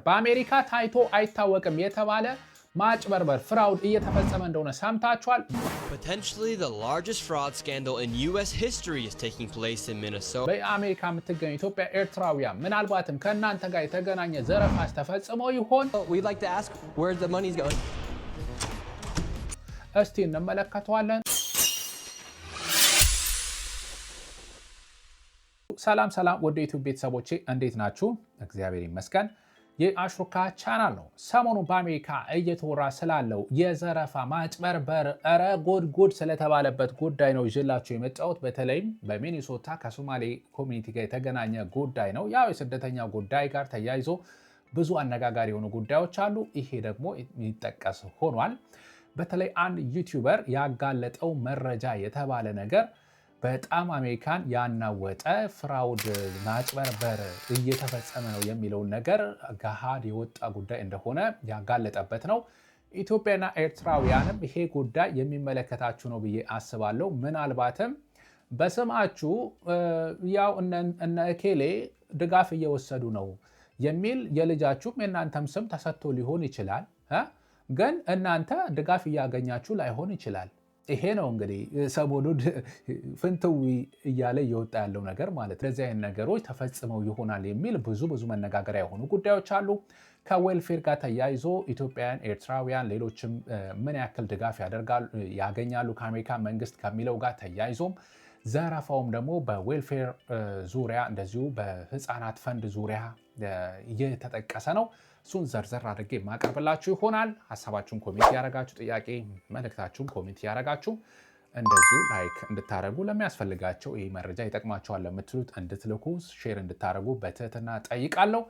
በአሜሪካ ታይቶ አይታወቅም የተባለ ማጭበርበር ፍራውድ እየተፈጸመ እንደሆነ ሰምታችኋል። Potentially the largest fraud scandal in US history is taking place in Minnesota. በአሜሪካ የምትገኙ ኢትዮጵያ ኤርትራውያን ምናልባትም ከእናንተ ጋር የተገናኘ ዘረፋስ ተፈጽሞ ይሆን? We'd like to ask where the money's going. እስቲ እንመለከተዋለን። ሰላም ወደ ዩቲዩብ ቤተሰቦቼ እንዴት ናችሁ? እግዚአብሔር ይመስገን። የአሽሩካ ቻናል ነው። ሰሞኑን በአሜሪካ እየተወራ ስላለው የዘረፋ ማጭበርበር ጉድ ስለተባለበት ጉዳይ ነው ይዤላችሁ የመጣሁት። በተለይም በሚኒሶታ ከሶማሌ ኮሚኒቲ ጋር የተገናኘ ጉዳይ ነው። ያው የስደተኛ ጉዳይ ጋር ተያይዞ ብዙ አነጋጋሪ የሆኑ ጉዳዮች አሉ። ይሄ ደግሞ የሚጠቀስ ሆኗል። በተለይ አንድ ዩቲዩበር ያጋለጠው መረጃ የተባለ ነገር በጣም አሜሪካን ያናወጠ ፍራውድ ማጭበርበር እየተፈጸመ ነው የሚለውን ነገር ገሃድ የወጣ ጉዳይ እንደሆነ ያጋለጠበት ነው። ኢትዮጵያና ኤርትራውያንም ይሄ ጉዳይ የሚመለከታችሁ ነው ብዬ አስባለሁ። ምናልባትም በስማችሁ ያው እነ እኬሌ ድጋፍ እየወሰዱ ነው የሚል የልጃችሁም የእናንተም ስም ተሰጥቶ ሊሆን ይችላል። ግን እናንተ ድጋፍ እያገኛችሁ ላይሆን ይችላል። ይሄ ነው እንግዲህ ሰሞኑን ፍንትው እያለ እየወጣ ያለው ነገር ማለት። እንደዚህ አይነት ነገሮች ተፈጽመው ይሆናል የሚል ብዙ መነጋገሪያ የሆኑ ጉዳዮች አሉ። ከዌልፌር ጋር ተያይዞ ኢትዮጵያውያን፣ ኤርትራውያን፣ ሌሎችም ምን ያክል ድጋፍ ያገኛሉ ከአሜሪካ መንግስት ከሚለው ጋር ተያይዞም ዘረፋውም ደግሞ በዌልፌር ዙሪያ እንደዚሁ በህፃናት ፈንድ ዙሪያ እየተጠቀሰ ነው። እሱን ዘርዘር አድርጌ ማቀርብላችሁ ይሆናል። ሀሳባችሁን ኮሜንት ያደረጋችሁ፣ ጥያቄ መልእክታችሁን ኮሜንት ያደረጋችሁ እንደዚሁ ላይክ እንድታደረጉ፣ ለሚያስፈልጋቸው ይህ መረጃ ይጠቅማቸዋል ለምትሉት እንድትልኩ፣ ሼር እንድታደረጉ በትህትና ጠይቃለሁ።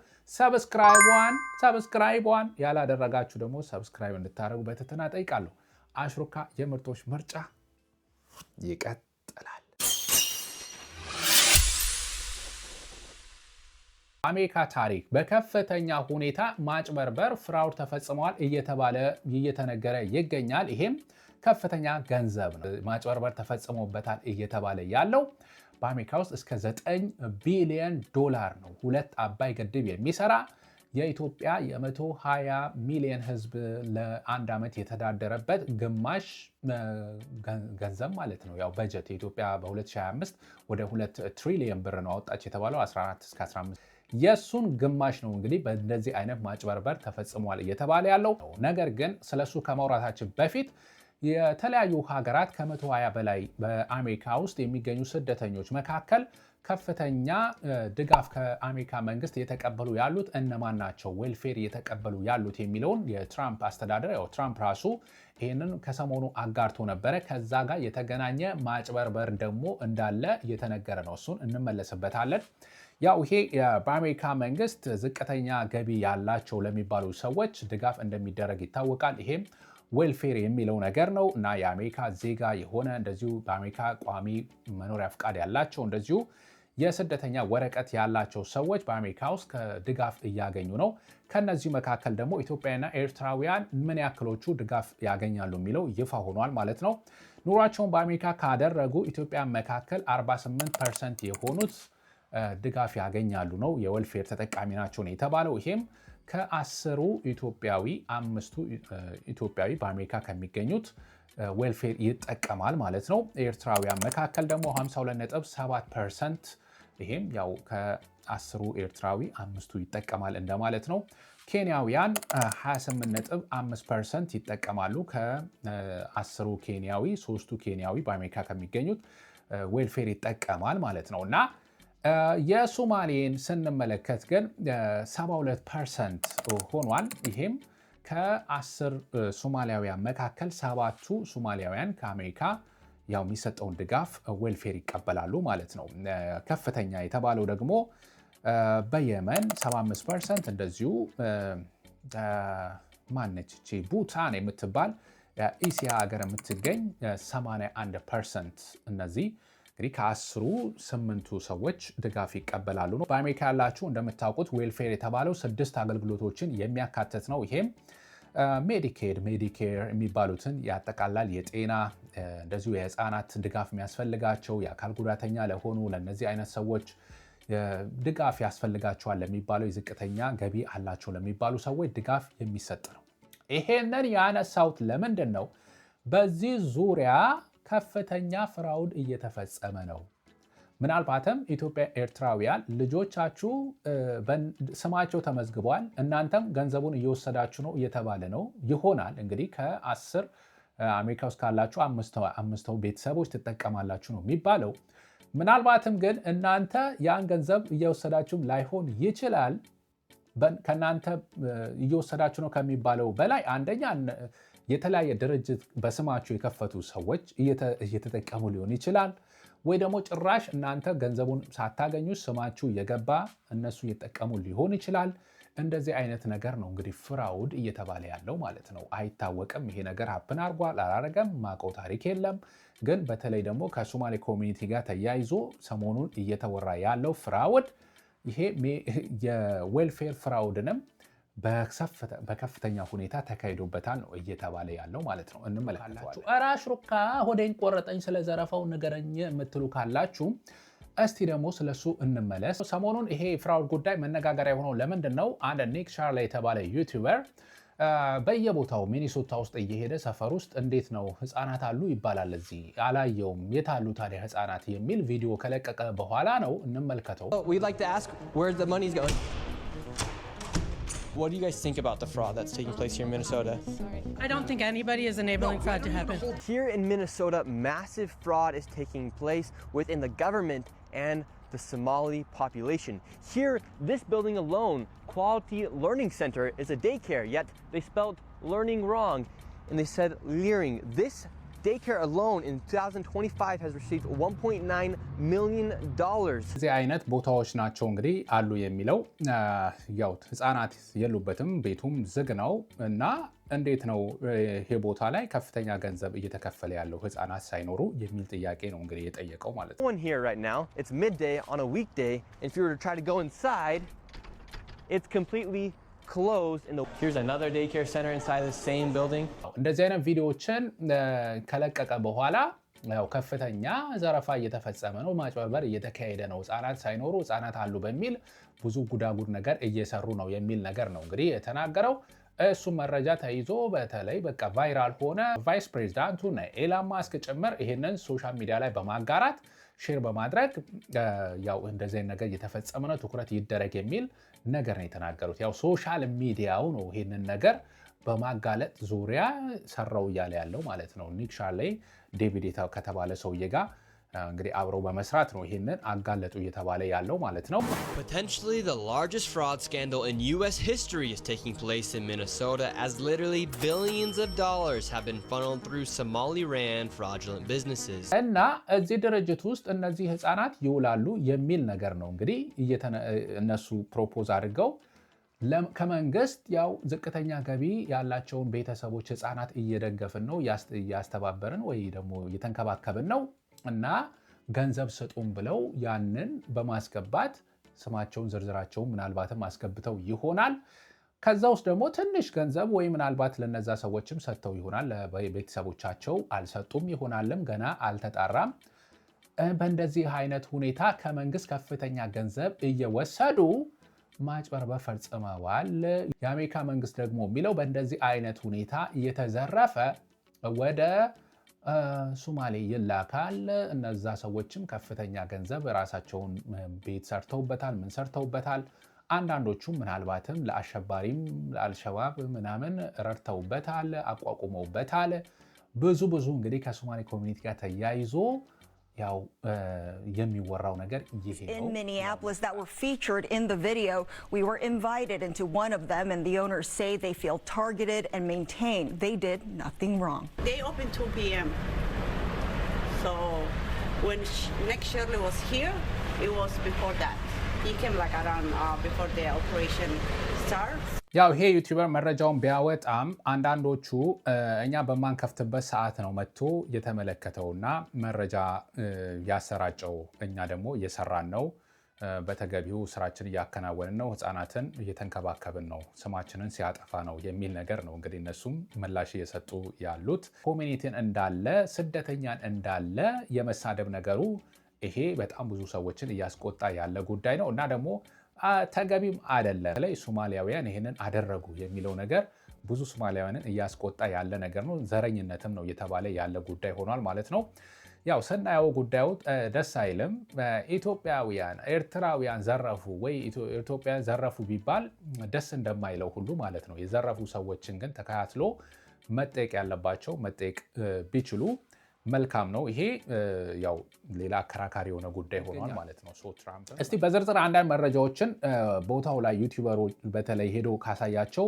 ሰብስክራይቧን ያላደረጋችሁ ደግሞ ሰብስክራይብ እንድታደረጉ በትህትና ጠይቃለሁ። አሽሩካ የምርጦች ምርጫ ይቀጥላል። አሜሪካ ታሪክ በከፍተኛ ሁኔታ ማጭበርበር ፍራውድ ተፈጽመዋል እየተባለ እየተነገረ ይገኛል። ይሄም ከፍተኛ ገንዘብ ነው ማጭበርበር ተፈጽሞበታል እየተባለ ያለው። በአሜሪካ ውስጥ እስከ 9 ቢሊዮን ዶላር ነው። 2 አባይ ግድብ የሚሰራ የኢትዮጵያ የ120 ሚሊዮን ህዝብ ለአንድ ዓመት የተዳደረበት ግማሽ ገንዘብ ማለት ነው። ያው በጀት የኢትዮጵያ በ2025 ወደ 2 ትሪሊዮን ብር ነው አወጣች የተባለው 14 እስከ 15 የሱን ግማሽ ነው እንግዲህ በእንደዚህ አይነት ማጭበርበር ተፈጽሟል እየተባለ ያለው። ነገር ግን ስለሱ ከማውራታችን በፊት የተለያዩ ሀገራት ከ120 በላይ በአሜሪካ ውስጥ የሚገኙ ስደተኞች መካከል ከፍተኛ ድጋፍ ከአሜሪካ መንግስት እየተቀበሉ ያሉት እነማን ናቸው፣ ዌልፌር እየተቀበሉ ያሉት የሚለውን የትራምፕ አስተዳደር ያው ትራምፕ ራሱ ይህንን ከሰሞኑ አጋርቶ ነበረ። ከዛ ጋር የተገናኘ ማጭበርበር ደግሞ እንዳለ እየተነገረ ነው። እሱን እንመለስበታለን። ያው ይሄ በአሜሪካ መንግስት ዝቅተኛ ገቢ ያላቸው ለሚባሉ ሰዎች ድጋፍ እንደሚደረግ ይታወቃል። ይሄም ዌልፌር የሚለው ነገር ነው እና የአሜሪካ ዜጋ የሆነ እንደዚሁ በአሜሪካ ቋሚ መኖሪያ ፍቃድ ያላቸው እንደዚሁ የስደተኛ ወረቀት ያላቸው ሰዎች በአሜሪካ ውስጥ ድጋፍ እያገኙ ነው። ከነዚህ መካከል ደግሞ ኢትዮጵያና ኤርትራውያን ምን ያክሎቹ ድጋፍ ያገኛሉ የሚለው ይፋ ሆኗል ማለት ነው። ኑሯቸውን በአሜሪካ ካደረጉ ኢትዮጵያን መካከል 48% የሆኑት ድጋፍ ያገኛሉ ነው፣ የዌልፌር ተጠቃሚ ናቸው ነው የተባለው። ይሄም ከ10ሩ ኢትዮጵያዊ 5ቱ ኢትዮጵያዊ በአሜሪካ ከሚገኙት ዌልፌር ይጠቀማል ማለት ነው። ኤርትራውያን መካከል ደግሞ 52.7%፣ ይሄም ያው ከ10ሩ ኤርትራዊ 5ቱ ይጠቀማል እንደማለት ነው። ኬንያውያን 28.5% ይጠቀማሉ። ከ10ሩ ኬንያዊ 3ቱ ኬንያዊ በአሜሪካ ከሚገኙት ዌልፌር ይጠቀማል ማለት ነው እና የሶማሌን ስንመለከት ግን 72% ሆኗል። ይሄም ከ10 ሶማሊያውያን መካከል 7ቱ ሶማሊያውያን ከአሜሪካ ያው የሚሰጠውን ድጋፍ ዌልፌር ይቀበላሉ ማለት ነው። ከፍተኛ የተባለው ደግሞ በየመን 75%፣ እንደዚሁ ማነች እቺ ቡታን የምትባል ኢሲያ ሀገር የምትገኝ 81%። እነዚህ እንግዲህ ከ10ሩ 8ቱ ሰዎች ድጋፍ ይቀበላሉ ነው። በአሜሪካ ያላችሁ እንደምታውቁት ዌልፌር የተባለው 6 አገልግሎቶችን የሚያካትት ነው። ይሄም ሜዲኬድ፣ ሜዲኬር የሚባሉትን ያጠቃላል። የጤና እንደዚሁ የህፃናት ድጋፍ የሚያስፈልጋቸው፣ የአካል ጉዳተኛ ለሆኑ ለነዚህ አይነት ሰዎች ድጋፍ ያስፈልጋቸዋል ለሚባለው የዝቅተኛ ገቢ አላቸው ለሚባሉ ሰዎች ድጋፍ የሚሰጥ ነው። ይሄንን ያነሳሁት ለምንድን ነው? በዚህ ዙሪያ ከፍተኛ ፍራውድ እየተፈጸመ ነው። ምናልባትም ኢትዮጵያ ኤርትራውያን ልጆቻችሁ ስማቸው ተመዝግቧል፣ እናንተም ገንዘቡን እየወሰዳችሁ ነው እየተባለ ነው ይሆናል። እንግዲህ ከ10 አሜሪካ ውስጥ ካላችሁ አምስተው ቤተሰቦች ትጠቀማላችሁ ነው የሚባለው። ምናልባትም ግን እናንተ ያን ገንዘብ እየወሰዳችሁም ላይሆን ይችላል። ከእናንተ እየወሰዳችሁ ነው ከሚባለው በላይ አንደኛ የተለያየ ድርጅት በስማችሁ የከፈቱ ሰዎች እየተጠቀሙ ሊሆን ይችላል። ወይ ደግሞ ጭራሽ እናንተ ገንዘቡን ሳታገኙ ስማችሁ እየገባ እነሱ እየተጠቀሙ ሊሆን ይችላል። እንደዚህ አይነት ነገር ነው እንግዲህ ፍራውድ እየተባለ ያለው ማለት ነው። አይታወቅም ይሄ ነገር ሀፕን አድርጓል አላረገም፣ ማቀው ታሪክ የለም። ግን በተለይ ደግሞ ከሶማሌ ኮሚኒቲ ጋር ተያይዞ ሰሞኑን እየተወራ ያለው ፍራውድ ይሄ የዌልፌር ፍራውድንም በከፍተኛ ሁኔታ ተካሂዶበታል ነው እየተባለ ያለው ማለት ነው። እንመለከታለን። እራሽ ሩካ ሆዴን ቆረጠኝ ስለ ዘረፋው ንገረኝ የምትሉ ካላችሁ እስቲ ደግሞ ስለሱ እንመለስ። ሰሞኑን ይሄ ፍራውድ ጉዳይ መነጋገሪያ የሆነው ለምንድን ነው? አንድ ኒክ ሻርሌ የተባለ ዩቲዩበር በየቦታው ሚኒሶታ ውስጥ እየሄደ ሰፈር ውስጥ እንዴት ነው ህፃናት አሉ ይባላል፣ እዚህ አላየውም፣ የት አሉ ታዲያ ህፃናት የሚል ቪዲዮ ከለቀቀ በኋላ ነው። እንመልከተው። We'd like to ask where the money's going. What do you guys think about the fraud that's taking place here in Minnesota? I don't think anybody is enabling fraud to happen. Here in Minnesota, massive fraud is taking place within the government and the Somali population. Here, this building alone, Quality Learning Center, is a daycare, yet they spelled learning wrong and they said leering. This daycare alone in 2025 has received $1.9 million. እዚህ አይነት ቦታዎች ናቸው እንግዲህ አሉ የሚለው ያው ህፃናት የሉበትም፣ ቤቱም ዝግ ነው እና እንዴት ነው ይሄ ቦታ ላይ ከፍተኛ ገንዘብ እየተከፈለ ያለው ህፃናት ሳይኖሩ የሚል ጥያቄ ነው እንግዲህ የጠየቀው ማለት ነው። One here right now, it's midday on a weekday, and if you were to try to go inside, it's completely closed. Here's another daycare center inside the same building. እንደዚህ አይነት ቪዲዮዎችን ከለቀቀ በኋላ ያው ከፍተኛ ዘረፋ እየተፈጸመ ነው፣ ማጭበርበር እየተካሄደ ነው፣ ህፃናት ሳይኖሩ ህፃናት አሉ በሚል ብዙ ጉዳጉድ ነገር እየሰሩ ነው የሚል ነገር ነው እንግዲህ የተናገረው። እሱ መረጃ ተይዞ በተለይ በቃ ቫይራል ሆነ። ቫይስ ፕሬዚዳንቱ ኤላን ማስክ ጭምር ይሄንን ሶሻል ሚዲያ ላይ በማጋራት ሼር በማድረግ ያው እንደዚህ ነገር እየተፈጸመ ነው፣ ትኩረት ይደረግ የሚል ነገር ነው የተናገሩት። ያው ሶሻል ሚዲያው ነው ይሄንን ነገር በማጋለጥ ዙሪያ ሰራው እያለ ያለው ማለት ነው። ኒክ ሻርሌ ዴቪድ ከተባለ ሰውዬ ጋር እንግዲህ አብረው በመስራት ነው ይሄንን አጋለጡ እየተባለ ያለው ማለት ነው። Potentially the largest fraud scandal in US history is taking place in Minnesota as literally billions of dollars have been funneled through Somali-ran fraudulent businesses. እና እዚህ ድርጅት ውስጥ እነዚህ ህፃናት ይውላሉ የሚል ነገር ነው እንግዲህ እነሱ ፕሮፖዝ አድርገው ከመንግስት ያው ዝቅተኛ ገቢ ያላቸውን ቤተሰቦች ህፃናት እየደገፍን ነው፣ እያስተባበርን ወይ ደግሞ እየተንከባከብን ነው እና ገንዘብ ስጡን ብለው ያንን በማስገባት ስማቸውን ዝርዝራቸውን ምናልባትም አስገብተው ይሆናል። ከዛ ውስጥ ደግሞ ትንሽ ገንዘብ ወይ ምናልባት ለነዛ ሰዎችም ሰጥተው ይሆናል፣ ለቤተሰቦቻቸው አልሰጡም ይሆናልም፣ ገና አልተጣራም። በእንደዚህ አይነት ሁኔታ ከመንግስት ከፍተኛ ገንዘብ እየወሰዱ ማጭበርበር ፈጽመዋል። የአሜሪካ መንግስት ደግሞ የሚለው በእንደዚህ አይነት ሁኔታ እየተዘረፈ ወደ ሶማሌ ይላካል። እነዛ ሰዎችም ከፍተኛ ገንዘብ ራሳቸውን ቤት ሰርተውበታል፣ ምን ሰርተውበታል። አንዳንዶቹም ምናልባትም ለአሸባሪም ለአልሸባብ ምናምን ረድተውበታል፣ አቋቁመውበታል። ብዙ እንግዲህ ከሶማሌ ኮሚኒቲ ጋር ተያይዞ ያው የሚወራው ነገር ይሄ ነው። In Minneapolis that were featured in the video, we were invited into one of them and the owners say they feel targeted and maintained they did nothing wrong. They opened 2 p.m. So when Nick Shirley was here, it was before that. He came like around before the operation starts. ያው ይሄ ዩቲዩበር መረጃውን ቢያወጣም አንዳንዶቹ እኛ በማንከፍትበት ሰዓት ነው መጥቶ የተመለከተውና መረጃ ያሰራጨው፣ እኛ ደግሞ እየሰራን ነው፣ በተገቢው ስራችን እያከናወንን ነው፣ ህፃናትን እየተንከባከብን ነው፣ ስማችንን ሲያጠፋ ነው የሚል ነገር ነው እንግዲህ እነሱም ምላሽ እየሰጡ ያሉት። ኮሚኒቲን እንዳለ ስደተኛን እንዳለ የመሳደብ ነገሩ ይሄ በጣም ብዙ ሰዎችን እያስቆጣ ያለ ጉዳይ ነው እና ደግሞ ተገቢም አይደለም። ላይ ሶማሊያውያን ይሄንን አደረጉ የሚለው ነገር ብዙ ሶማሊያውያንን እያስቆጣ ያለ ነገር ነው። ዘረኝነትም ነው እየተባለ ያለ ጉዳይ ሆኗል ማለት ነው። ያው ስናየው ጉዳዩ ደስ አይልም። ኢትዮጵያውያን ኤርትራውያን ዘረፉ ወይ ኢትዮጵያውያን ዘረፉ ቢባል ደስ እንደማይለው ሁሉ ማለት ነው። የዘረፉ ሰዎችን ግን ተከታትሎ መጠየቅ ያለባቸው መጠየቅ ቢችሉ መልካም ነው። ይሄ ያው ሌላ አከራካሪ የሆነ ጉዳይ ሆኗል ማለት ነው። እስቲ በዝርዝር አንዳንድ መረጃዎችን ቦታው ላይ ዩቲዩበሮች በተለይ ሄዶ ካሳያቸው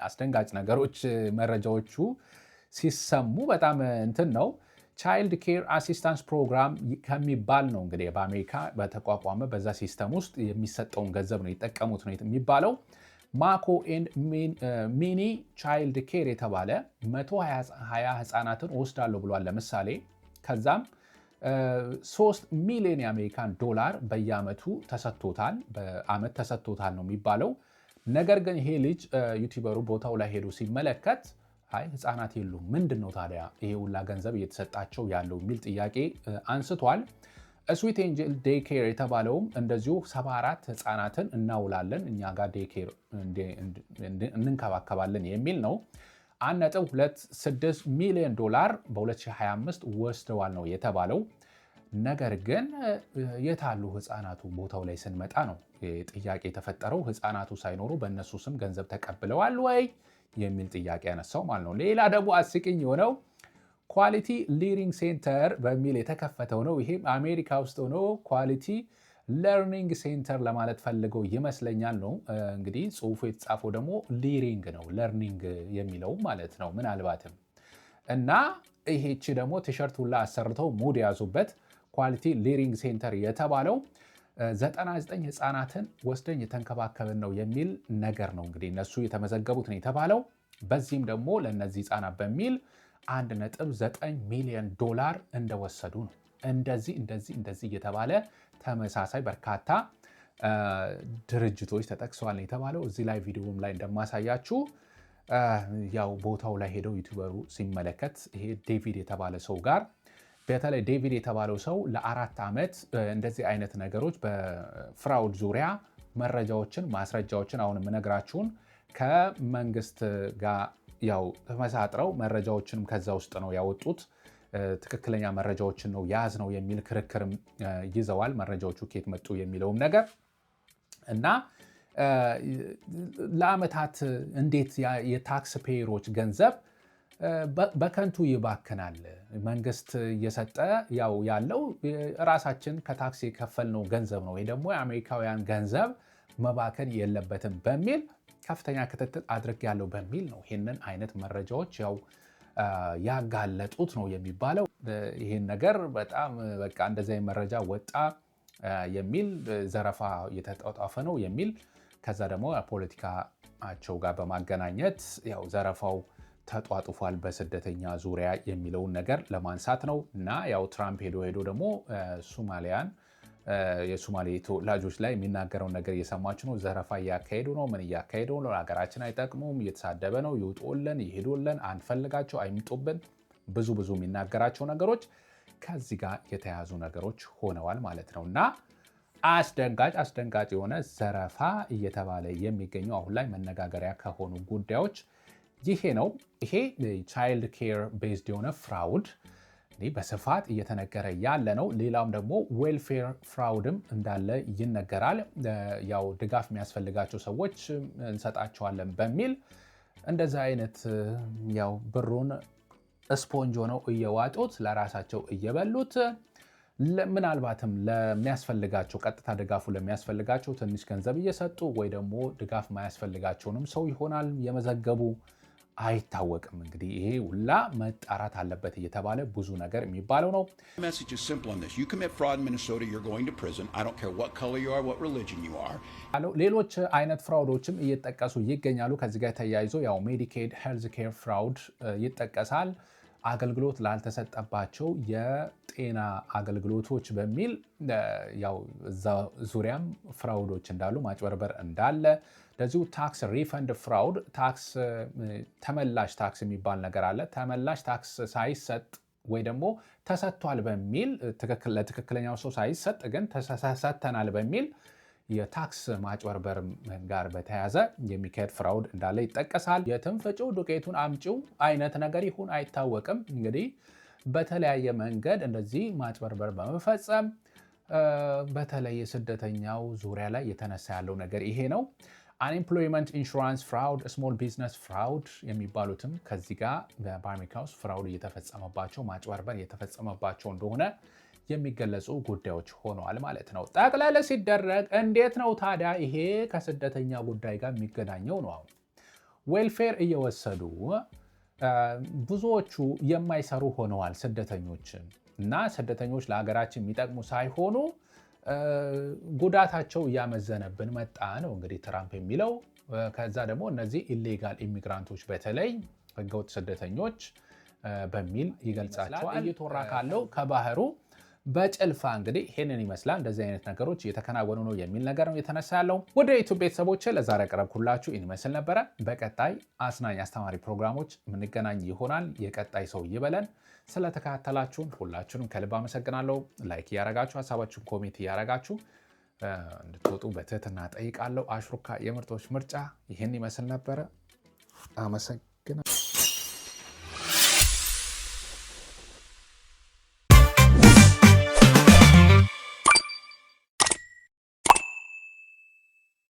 አስደንጋጭ ነገሮች መረጃዎቹ ሲሰሙ በጣም እንትን ነው። ቻይልድ ኬር አሲስታንስ ፕሮግራም ከሚባል ነው እንግዲህ በአሜሪካ በተቋቋመ በዛ ሲስተም ውስጥ የሚሰጠውን ገንዘብ ነው የጠቀሙት ነው የሚባለው። ማኮ ኤንድ ሚኒ ቻይልድ ኬር የተባለ 120 ህፃናትን ወስዳለሁ ብሏል ለምሳሌ። ከዛም 3 ሚሊዮን የአሜሪካን ዶላር በየአመቱ ተሰጥቶታል፣ በአመት ተሰጥቶታል ነው የሚባለው። ነገር ግን ይሄ ልጅ ዩቲዩበሩ ቦታው ላይ ሄዶ ሲመለከት አይ ህፃናት የሉም፣ ምንድን ነው ታዲያ ይሄ ሁላ ገንዘብ እየተሰጣቸው ያለው የሚል ጥያቄ አንስቷል። ስዊት ኤንጀል ዴይ ኬር የተባለውም እንደዚሁ 74 ህፃናትን እናውላለን እኛ ጋር ዴይ ኬር እንንከባከባለን የሚል ነው። 1.26 ሚሊዮን ዶላር በ2025 ወስደዋል ነው የተባለው። ነገር ግን የታሉ ህፃናቱ? ቦታው ላይ ስንመጣ ነው ጥያቄ የተፈጠረው። ህፃናቱ ሳይኖሩ በእነሱ ስም ገንዘብ ተቀብለዋል ወይ የሚል ጥያቄ ያነሳው ማለት ነው። ሌላ ደግሞ አስቂኝ የሆነው ኳሊቲ ሊሪንግ ሴንተር በሚል የተከፈተው ነው። ይሄም አሜሪካ ውስጥ ሆኖ ኳሊቲ ለርኒንግ ሴንተር ለማለት ፈልገው ይመስለኛል ነው እንግዲህ። ጽሁፉ የተጻፈው ደግሞ ሊሪንግ ነው፣ ለርኒንግ የሚለው ማለት ነው ምናልባትም። እና ይሄቺ ደግሞ ቲሸርት ሁላ አሰርተው ሙድ ያዙበት። ኳሊቲ ሊሪንግ ሴንተር የተባለው 99 ህፃናትን ወስደን የተንከባከብን ነው የሚል ነገር ነው እንግዲህ እነሱ የተመዘገቡት ነው የተባለው። በዚህም ደግሞ ለእነዚህ ህፃናት በሚል 1.9 ሚሊዮን ዶላር እንደወሰዱ ነው። እንደዚህ እየተባለ ተመሳሳይ በርካታ ድርጅቶች ተጠቅሰዋል ነው የተባለው። እዚህ ላይ ቪዲዮም ላይ እንደማሳያችሁ ያው ቦታው ላይ ሄደው ዩቲዩበሩ ሲመለከት ይሄ ዴቪድ የተባለ ሰው ጋር በተለይ ዴቪድ የተባለው ሰው ለ4 ዓመት እንደዚህ አይነት ነገሮች በፍራውድ ዙሪያ መረጃዎችን ማስረጃዎችን አሁን የምነግራችሁን ከመንግስት ጋር ያው ተመሳጥረው መረጃዎችንም ከዛ ውስጥ ነው ያወጡት። ትክክለኛ መረጃዎችን ነው ያዝ ነው የሚል ክርክርም ይዘዋል። መረጃዎቹ ከየት መጡ የሚለውም ነገር እና ለአመታት እንዴት የታክስ ፔየሮች ገንዘብ በከንቱ ይባክናል? መንግስት እየሰጠ ያው ያለው ራሳችን ከታክስ የከፈልነው ገንዘብ ነው፣ ወይ ደግሞ የአሜሪካውያን ገንዘብ መባከን የለበትም በሚል ከፍተኛ ክትትል አድርጌያለሁ በሚል ነው ይህንን አይነት መረጃዎች ያው ያጋለጡት ነው የሚባለው። ይህን ነገር በጣም በቃ እንደዚህ መረጃ ወጣ የሚል ዘረፋ እየተጣጣፈ ነው የሚል ከዛ ደግሞ ፖለቲካቸው ጋር በማገናኘት ያው ዘረፋው ተጧጡፏል በስደተኛ ዙሪያ የሚለውን ነገር ለማንሳት ነው። እና ያው ትራምፕ ሄዶ ደግሞ ሶማሊያን የሶማሌ ተወላጆች ላይ የሚናገረውን ነገር እየሰማችሁ ነው። ዘረፋ እያካሄዱ ነው፣ ምን እያካሄዱ ነው፣ ሀገራችን አይጠቅሙም፣ እየተሳደበ ነው፣ ይውጡልን፣ ይሄዱልን፣ አንፈልጋቸው፣ አይምጡብን፣ ብዙ የሚናገራቸው ነገሮች ከዚህ ጋር የተያዙ ነገሮች ሆነዋል ማለት ነው። እና አስደንጋጭ የሆነ ዘረፋ እየተባለ የሚገኘው አሁን ላይ መነጋገሪያ ከሆኑ ጉዳዮች ይሄ ነው። ይሄ ቻይልድ ኬር ቤዝድ የሆነ ፍራውድ በስፋት እየተነገረ ያለ ነው። ሌላም ደግሞ ዌልፌር ፍራውድም እንዳለ ይነገራል። ያው ድጋፍ የሚያስፈልጋቸው ሰዎች እንሰጣቸዋለን በሚል እንደዚህ አይነት ያው ብሩን ስፖንጅ ሆነው እየዋጡት ለራሳቸው እየበሉት ምናልባትም ለሚያስፈልጋቸው ቀጥታ ድጋፉ ለሚያስፈልጋቸው ትንሽ ገንዘብ እየሰጡ ወይ ደግሞ ድጋፍ ማያስፈልጋቸውንም ሰው ይሆናል የመዘገቡ አይታወቅም። እንግዲህ ይሄ ሁላ መጣራት አለበት እየተባለ ብዙ ነገር የሚባለው ነው። ሌሎች አይነት ፍራውዶችም እየተጠቀሱ ይገኛሉ። ከዚህ ጋር ተያይዞ ያው ሜዲኬድ ሄልዝ ኬር ፍራውድ ይጠቀሳል። አገልግሎት ላልተሰጠባቸው የጤና አገልግሎቶች በሚል ያው እዛ ዙሪያም ፍራውዶች እንዳሉ ማጭበርበር እንዳለ እንደዚሁ ታክስ ሪፈንድ ፍራውድ ታክስ ተመላሽ ታክስ የሚባል ነገር አለ። ተመላሽ ታክስ ሳይሰጥ ወይ ደግሞ ተሰጥቷል በሚል ለትክክለኛው ሰው ሳይሰጥ ግን ተሰጥተናል በሚል የታክስ ማጭበርበር ጋር በተያያዘ የሚካሄድ ፍራውድ እንዳለ ይጠቀሳል። የትንፍጪው ዱቄቱን አምጪው አይነት ነገር ይሁን አይታወቅም። እንግዲህ በተለያየ መንገድ እንደዚህ ማጭበርበር በመፈጸም በተለይ ስደተኛው ዙሪያ ላይ የተነሳ ያለው ነገር ይሄ ነው። አንኤምፕሎይመንት ኢንሹራንስ ፍራውድ፣ ስሞል ቢዝነስ ፍራውድ የሚባሉትም ከዚህ ጋር በአሜሪካ ውስጥ ፍራውድ እየተፈጸመባቸው ማጭበርበር እየተፈጸመባቸው እንደሆነ የሚገለጹ ጉዳዮች ሆነዋል ማለት ነው። ጠቅላላ ሲደረግ እንዴት ነው ታዲያ ይሄ ከስደተኛ ጉዳይ ጋር የሚገናኘው ነው? አሁን ዌልፌር እየወሰዱ ብዙዎቹ የማይሰሩ ሆነዋል ስደተኞችን እና ስደተኞች ለሀገራችን የሚጠቅሙ ሳይሆኑ ጉዳታቸው እያመዘነብን መጣ ነው እንግዲህ ትራምፕ የሚለው። ከዛ ደግሞ እነዚህ ኢሌጋል ኢሚግራንቶች በተለይ ህገወጥ ስደተኞች በሚል ይገልጻቸዋል። እየተወራ ካለው ከባህሩ በጭልፋ እንግዲህ ይህንን ይመስላል። እንደዚህ አይነት ነገሮች እየተከናወኑ ነው የሚል ነገር ነው የተነሳ ያለው። ወደ ዩቱብ ቤተሰቦች ለዛሬ ያቀረብኩላችሁ ይህን ይመስል ነበረ። በቀጣይ አስናኝ አስተማሪ ፕሮግራሞች የምንገናኝ ይሆናል። የቀጣይ ሰው ይበለን። ስለተከታተላችሁን ሁላችሁንም ከልብ አመሰግናለሁ። ላይክ እያረጋችሁ ሀሳባችሁን ኮሜንት እያረጋችሁ እንድትወጡ በትህትና ጠይቃለሁ። አሽሩካ የምርጦች ምርጫ ይህን ይመስል ነበረ። አመሰግናለሁ።